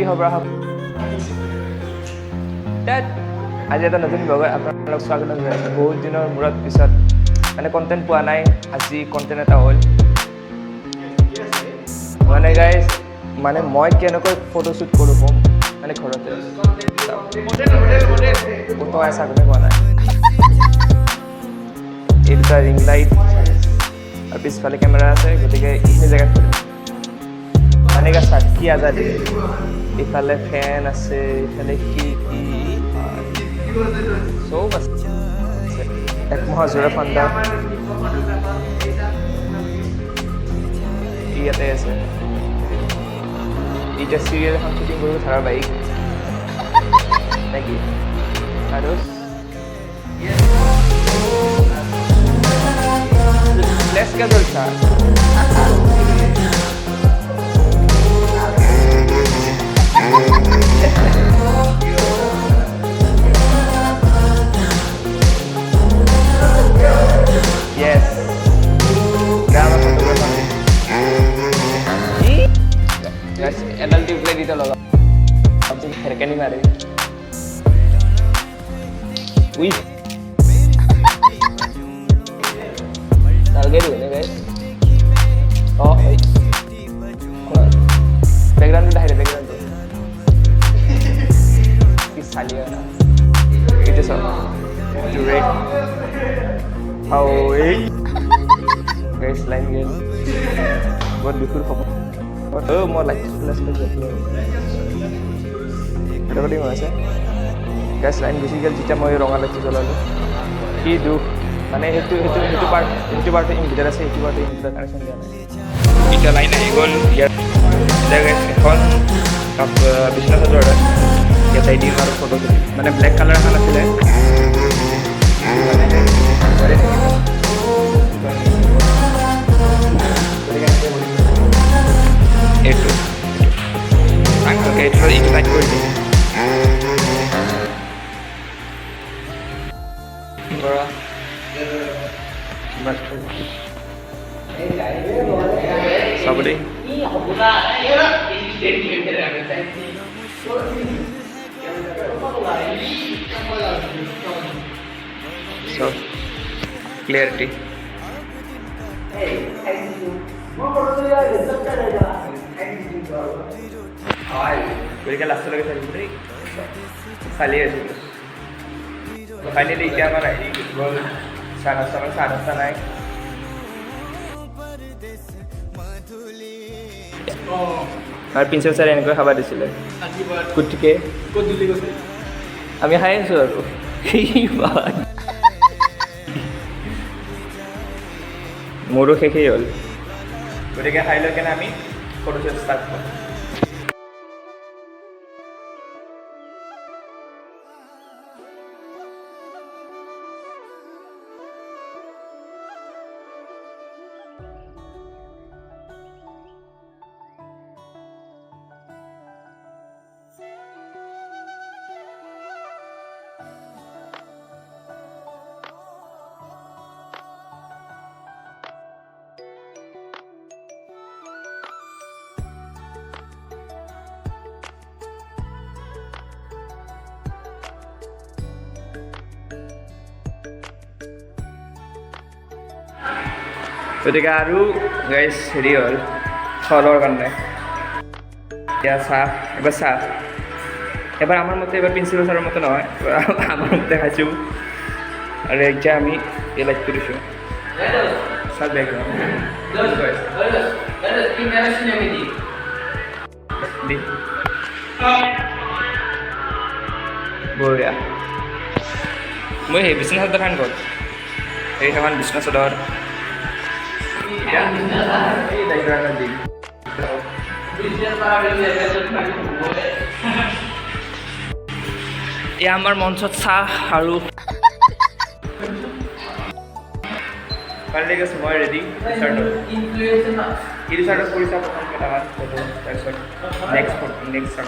খবৰ আজি এটা নতুন ব্লগত আপোনালোক স্বাগতম জনাইছোঁ বহুত দিনৰ মূৰত পিছত মানে কণ্টেণ্ট পোৱা নাই আজি কণ্টেণ্ট এটা হ'ল মানে গাইজ মানে মই কেনেকৈ ফটোশ্বুট কৰোঁ কম মানে ঘৰতে ফটো চাবলৈ পোৱা নাই এই দুটা ৰিং লাইট আৰু পিছফালে কেমেৰা আছে গতিকে এইখিনি জেগাত কৰিম মানে চাওক কি আজাদি ইফালে ফেন আছে ইফালে কি চব আছে একমাহৰ জোৰে ফান্দা ইয়াতে আছে এতিয়া চিৰিয়েল এখন শ্বুটিং কৰিব ধাৰাবাহিক নেকি আৰু Let's get it started. Yes. Drama photographer. Guys, adult play dito logo. Something herkani mare. Uy. Target dulu guys. Oh, background udah ada background tuh. Kisahnya, itu so direct. How guys line guys. Buat bikin foto. Oh, more like plus. Ada apa di mana? Guys line bisikal cica mau rongan lagi selalu. Hidup. মানে সেইটো part inverter আছে সেইটো part inverter connection দিয়া নাই এতিয়া line আহি গ'ল ইয়াত এখন বিছনা চাদৰ ইয়াত দিম আৰু ফটো মানে ব্লেক কালাৰ এখন আছিলে এইটো এইটো টাইট কৰি দিম Sabri. So clarity. Berikan last lagi Sabri. Kali aja. Finally dia mana ini gol sana naik. আর প্রিন্সেস স্যার এনেকৈ খাব দিছিলে কুটিকে আমি খাই আছোঁ আৰু মোৰো শেষেই হ'ল গতিকে খাই লৈ কেনে আমি ফটোশ্বুট ষ্টাৰ্ট কৰোঁ গতিকে আৰু গাইজ হেৰি হ'ল ফলৰ কাৰণে এতিয়া চাহ এবাৰ আমাৰ মতে এবাৰ প্ৰিন্সিপাল ছাৰৰ মতে নহয় আমাৰ মতে খাইছোঁ আৰু এতিয়া আমি এই লাইট কৰিছোঁ চাহ বেকগ্ৰাউণ্ড বঢ়িয়া মই সেই বিছনা চাদৰ খান ক'ত সেইখন বিছনা চাদৰ এয়া আমাৰ মঞ্চত চাহ আৰু মই ৰেডি ৰিচাৰ্টত কৰিছা প্ৰথম কেইটামান ফটো তাৰপিছত নেক্সট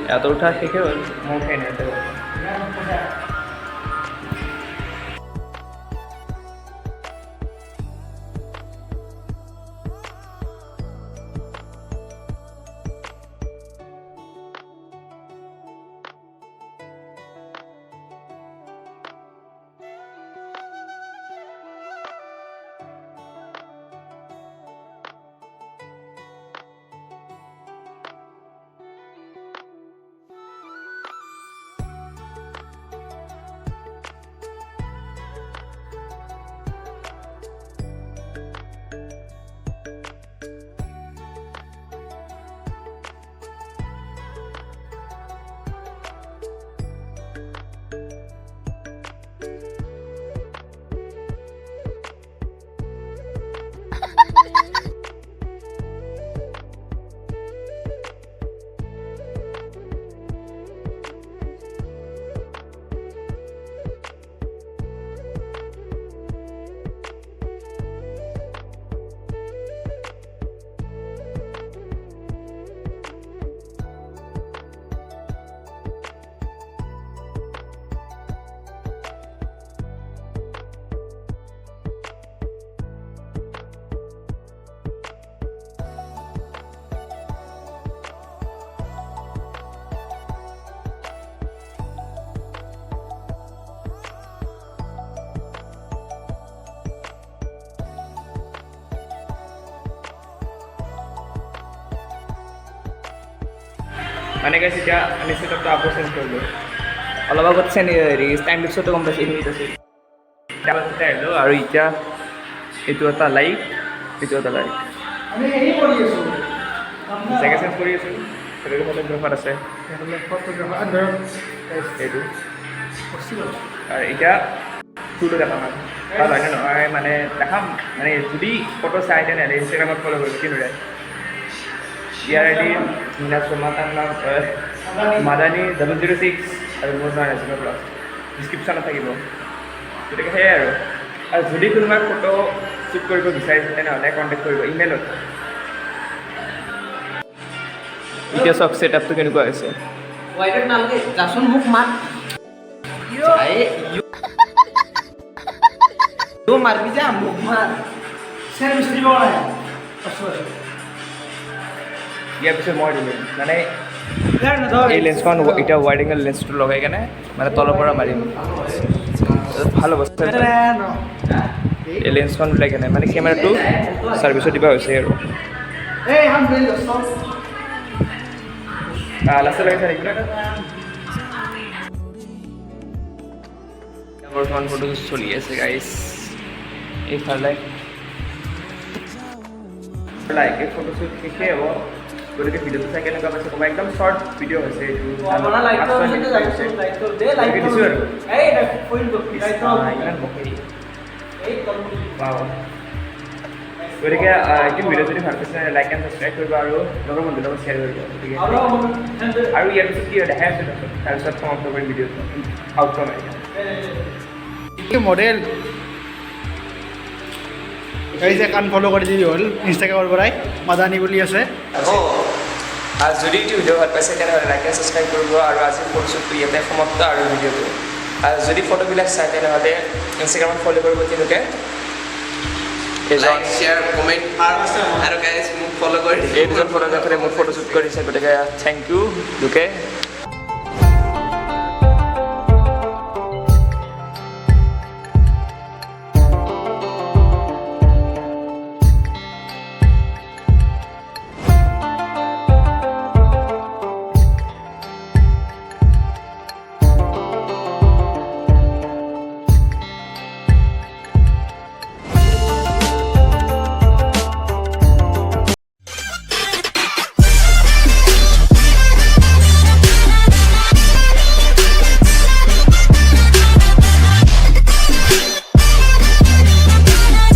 ইয়াত উঠা শেষে হ'ল মোৰ ফেন মানে গাইছ এতিয়া আমি ছেটআপটো আকৌ চেঞ্জ কৰিলোঁ অলপ আগত হেৰি টাইম লিপছতো গম পাইছে এইখিনিত আছে এতিয়া আহিলোঁ আৰু এতিয়া এইটো এটা লাইক এইটো এটা লাইক আমি হেৰি কৰি আছোঁ জেগা চেঞ্জ কৰি আছোঁ সেইটো ফটোগ্ৰাফাৰ আছে এইটো আৰু এতিয়া তোলো দেখাম ভাল হয়নে নহয় মানে দেখাম মানে যদি ফটো চাই তেনেহ'লে ইনষ্টাগ্ৰামত ফ'ল' কৰিব কিনোৰে ইয়াৰ আই ডি মিনাজ শৰ্মা তাৰ নাম মাদানী 006 আৰু মোৰ নাম নেশ্যনেল প্লাছ ডিছক্ৰিপশ্যনত থাকিব গতিকে সেয়াই আৰু যদি কোনোবাই ফটো শ্বুট কৰিব বিচাৰিছে তেনেহ'লে কণ্টেক্ট কৰিব ইমেইলত এতিয়া চাওক ছেটআপটো কেনেকুৱা হৈছে ৱাইডত নালাগে যাচোন মোক মাত মাৰবি যা মোক মাৰ চেৰ বিচাৰি দিব নাই ইয়াৰ পিছত মই দিলোঁ মানে এই লেন্সখন এতিয়া ৱাইড এংগল লেন্সটো লগাই কেনে মানে তলৰ পৰা মাৰিম ভাল অৱস্থা এই লেন্সখন ওলাই কেনে মানে কেমেৰাটো ছাৰ্ভিচত দিব হৈছে আৰু লাষ্টত লাগিছে নেকি বৰ্তমান ফটো চলি আছে গাইজ এইফালে লাইক এই ফটোশ্বুট শেষেই হ'ব গতিকে ভিডিঅ'টো চাই কেনেকুৱা পাইছে ক'বা একদম শ্বৰ্ট ভিডিঅ' হৈছে এইটো দিছোঁ আৰু ইমান বকেই গতিকে এইটো ভিডিঅ' যদি ভাল পাইছে লাইক এণ্ড ছাবস্ক্ৰাইব কৰিব আৰু লগৰ বন্ধুৰ লগত শ্বেয়াৰ কৰিব গতিকে আৰু ইয়াৰ পিছত কি দেখাই আছে তাৰপিছত সমাপ্ত কৰিম ভিডিঅ'টো আউটকাম মডেল এই যে কান ফ'ল' কৰি দিবি হ'ল ইনষ্টাগ্ৰামৰ পৰাই মাদানী বুলি আছে যদি এইটো ভিডিঅ' ভাল পাইছে তেনেহ'লে লাইক এণ্ড ছাবস্ক্ৰাইব কৰিব আৰু আজিৰ ফটোশ্বুটটো ইয়াতে সমাপ্ত আৰু ভিডিঅ'টো যদি ফটোবিলাক চাই তেনেহ'লে ইনষ্টাগ্ৰামত ফ'ল' কৰিব তেওঁলোকে শ্বেয়াৰ কমেণ্ট আৰু গাইজ মোক ফ'ল' কৰি এই দুজন ফটোগ্ৰাফাৰে মোৰ ফটোশ্বুট কৰিছে গতিকে থেংক ইউ লোকে